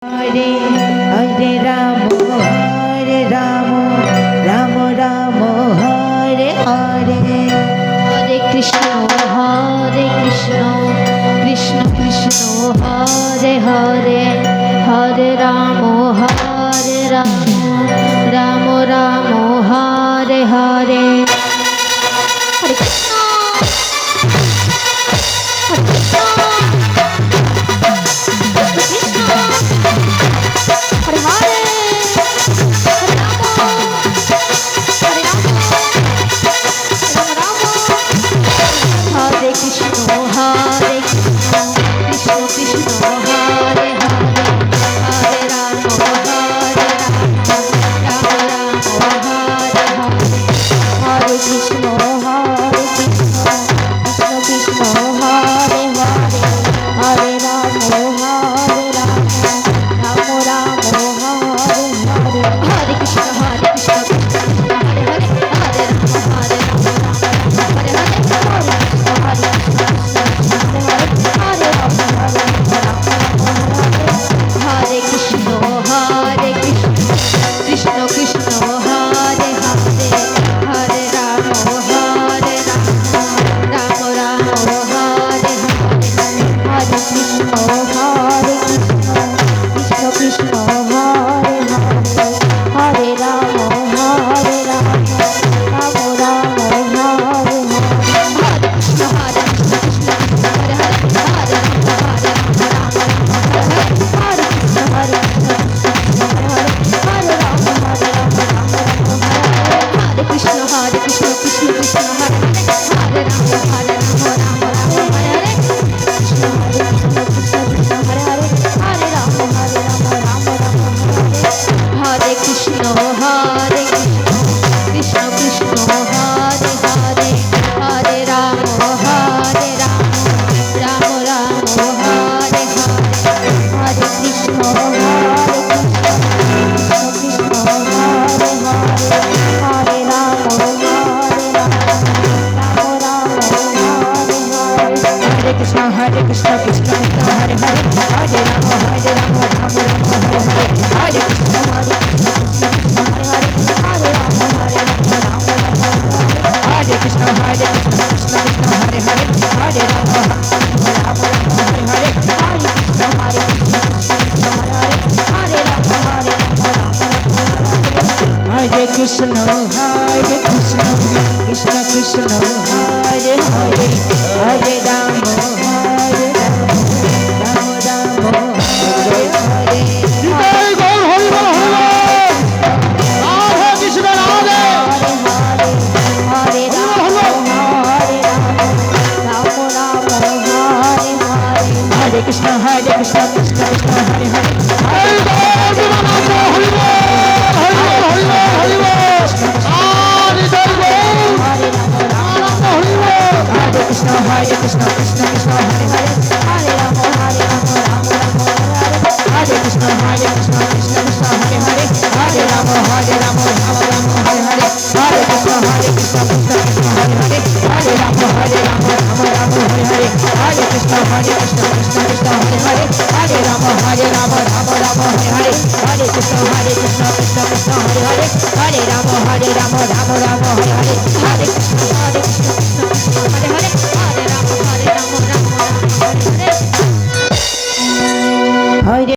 Hare Hare Ram Ram Ram Hare Hare Hare Krishna Krishna Krishna Hare Hare Hare Ram Ram Ram Hare Hare Hare Krishna Krishna Hare Krishna Krishna Krishna Hare Hare Hare Ram Ram Hare Hare Hare Krishna Krishna Krishna Hare Hare Krishna Hare Krishna Krishna Krishna Hare Hare Hare Ram Hare Krishna Krishna Krishna Hare Hare Hare Ram Ram Hare Hare Hare Krishna Krishna Krishna Hare Hare Hare Ram Ram Hare Hare Hare Krishna Krishna Krishna Hare Hare Hare Ram Ram Hare Hare Hare Krishna Krishna Krishna Hare Hare Hare Ram Ram Hare Hare Hare Krishna Krishna Hare